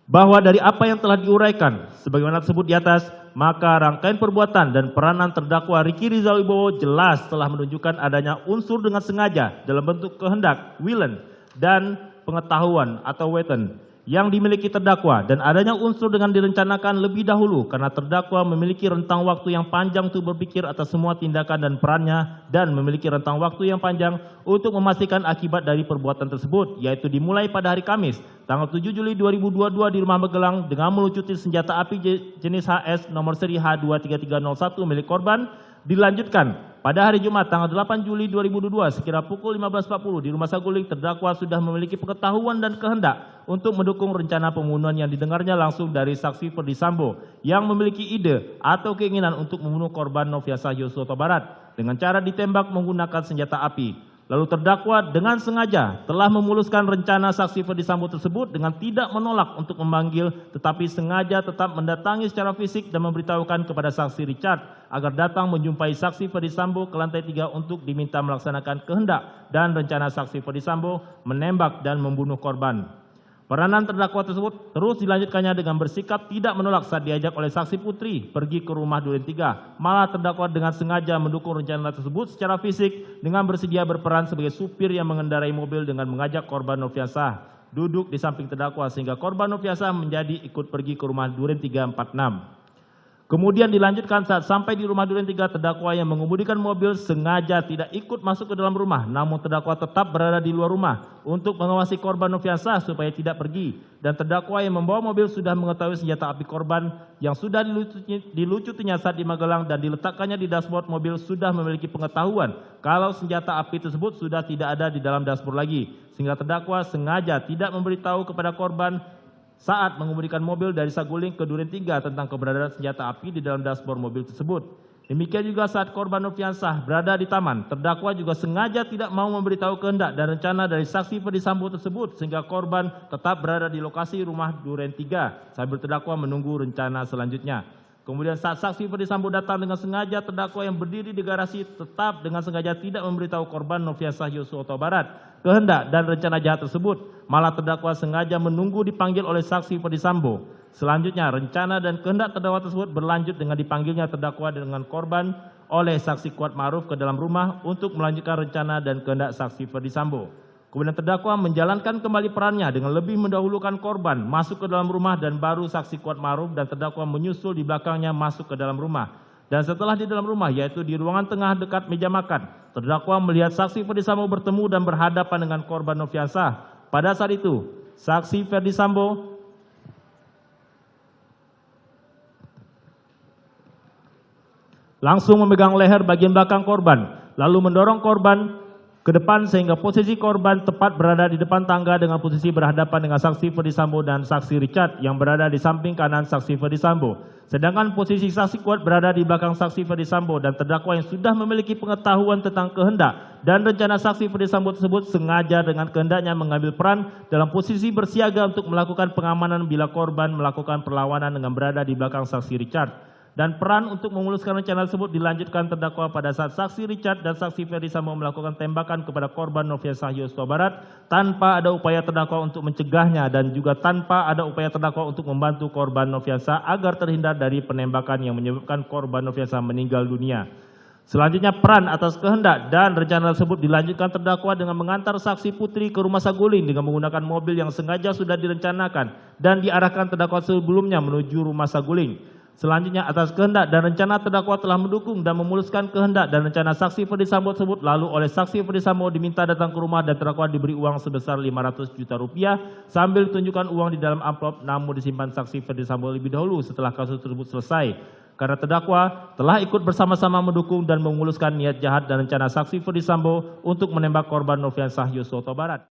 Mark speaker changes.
Speaker 1: bahwa dari apa yang telah diuraikan sebagaimana tersebut di atas, maka rangkaian perbuatan dan peranan terdakwa Ricky Rizal Wibowo jelas telah menunjukkan adanya unsur dengan sengaja dalam bentuk kehendak, willen, dan pengetahuan atau weten yang dimiliki terdakwa, dan adanya unsur dengan direncanakan lebih dahulu karena terdakwa memiliki rentang waktu yang panjang untuk berpikir atas semua tindakan dan perannya, dan memiliki rentang waktu yang panjang untuk memastikan akibat dari perbuatan tersebut, yaitu dimulai pada hari Kamis tanggal 7 Juli 2022 di Rumah Magelang dengan melucuti senjata api jenis HS nomor seri H23301 milik korban, dilanjutkan pada hari Jumat tanggal 8 Juli 2022 sekira pukul 15.40 di Rumah Saguling. Terdakwa sudah memiliki pengetahuan dan kehendak untuk mendukung rencana pembunuhan yang didengarnya langsung dari saksi Ferdy Sambo yang memiliki ide atau keinginan untuk membunuh korban Nofriansah Yosua Huta Barat dengan cara ditembak menggunakan senjata api. Lalu terdakwa dengan sengaja telah memuluskan rencana saksi Ferdy Sambo tersebut dengan tidak menolak untuk memanggil, tetapi sengaja tetap mendatangi secara fisik dan memberitahukan kepada saksi Richard agar datang menjumpai saksi Ferdy Sambo ke lantai 3 untuk diminta melaksanakan kehendak dan rencana saksi Ferdy Sambo menembak dan membunuh korban. Peranan terdakwa tersebut terus dilanjutkannya dengan bersikap tidak menolak saat diajak oleh saksi Putri pergi ke rumah Duren 3. Malah terdakwa dengan sengaja mendukung rencana tersebut secara fisik dengan bersedia berperan sebagai supir yang mengendarai mobil dengan mengajak korban Nofriansah duduk di samping terdakwa sehingga korban Nofriansah menjadi ikut pergi ke rumah Duren 346. Kemudian dilanjutkan saat sampai di rumah Duren 3, terdakwa yang mengemudikan mobil sengaja tidak ikut masuk ke dalam rumah, namun terdakwa tetap berada di luar rumah untuk mengawasi korban Nofriansah supaya tidak pergi. Dan terdakwa yang membawa mobil sudah mengetahui senjata api korban yang sudah dilututinya saat di Magelang dan diletakkannya di dashboard mobil sudah memiliki pengetahuan kalau senjata api tersebut sudah tidak ada di dalam dashboard lagi. Sehingga terdakwa sengaja tidak memberitahu kepada korban saat mengemudikan mobil dari Saguling ke Duren 3 tentang keberadaan senjata api di dalam dashboard mobil tersebut. Demikian juga saat korban Nofriansah berada di taman, terdakwa juga sengaja tidak mau memberitahu kehendak dan rencana dari saksi Ferdy Sambo tersebut sehingga korban tetap berada di lokasi rumah Duren 3 sambil terdakwa menunggu rencana selanjutnya. Kemudian saat saksi Ferdy Sambo datang dengan sengaja, terdakwa yang berdiri di garasi tetap dengan sengaja tidak memberitahu korban Nofriansah Yosua Huta Barat kehendak dan rencana jahat tersebut. Malah terdakwa sengaja menunggu dipanggil oleh saksi Ferdy Sambo. Selanjutnya rencana dan kehendak terdakwa tersebut berlanjut dengan dipanggilnya terdakwa dengan korban oleh saksi Kuat Ma'ruf ke dalam rumah untuk melanjutkan rencana dan kehendak saksi Ferdy Sambo. Kemudian terdakwa menjalankan kembali perannya dengan lebih mendahulukan korban masuk ke dalam rumah dan baru saksi Kuat Ma'ruf dan terdakwa menyusul di belakangnya masuk ke dalam rumah. Dan setelah di dalam rumah, yaitu di ruangan tengah dekat meja makan, terdakwa melihat saksi Ferdy Sambo bertemu dan berhadapan dengan korban Nofriansah. Pada saat itu, saksi Ferdy Sambo langsung memegang leher bagian belakang korban, lalu mendorong korban ke depan sehingga posisi korban tepat berada di depan tangga dengan posisi berhadapan dengan saksi Ferdy Sambo dan saksi Richard yang berada di samping kanan saksi Ferdy Sambo. Sedangkan posisi saksi Kuat berada di belakang saksi Ferdy Sambo dan terdakwa yang sudah memiliki pengetahuan tentang kehendak dan rencana saksi Ferdy Sambo tersebut sengaja dengan kehendaknya mengambil peran dalam posisi bersiaga untuk melakukan pengamanan bila korban melakukan perlawanan dengan berada di belakang saksi Richard. Dan peran untuk memuluskan rencana tersebut dilanjutkan terdakwa pada saat saksi Richard dan saksi Ferdy Sambo melakukan tembakan kepada korban Nofriansah Yosua Huta Barat tanpa ada upaya terdakwa untuk mencegahnya dan juga tanpa ada upaya terdakwa untuk membantu korban Nofriansah agar terhindar dari penembakan yang menyebabkan korban Nofriansah meninggal dunia. Selanjutnya peran atas kehendak dan rencana tersebut dilanjutkan terdakwa dengan mengantar saksi Putri ke rumah Saguling dengan menggunakan mobil yang sengaja sudah direncanakan dan diarahkan terdakwa sebelumnya menuju rumah Saguling. Selanjutnya atas kehendak dan rencana terdakwa telah mendukung dan memuluskan kehendak dan rencana saksi Ferdy Sambo tersebut, lalu oleh saksi Ferdy Sambo diminta datang ke rumah dan terdakwa diberi uang sebesar 500 juta rupiah sambil tunjukkan uang di dalam amplop namun disimpan saksi Ferdy Sambo lebih dahulu setelah kasus tersebut selesai. Karena terdakwa telah ikut bersama-sama mendukung dan memuluskan niat jahat dan rencana saksi Ferdy Sambo untuk menembak korban Nofriansah Yosua Huta Barat.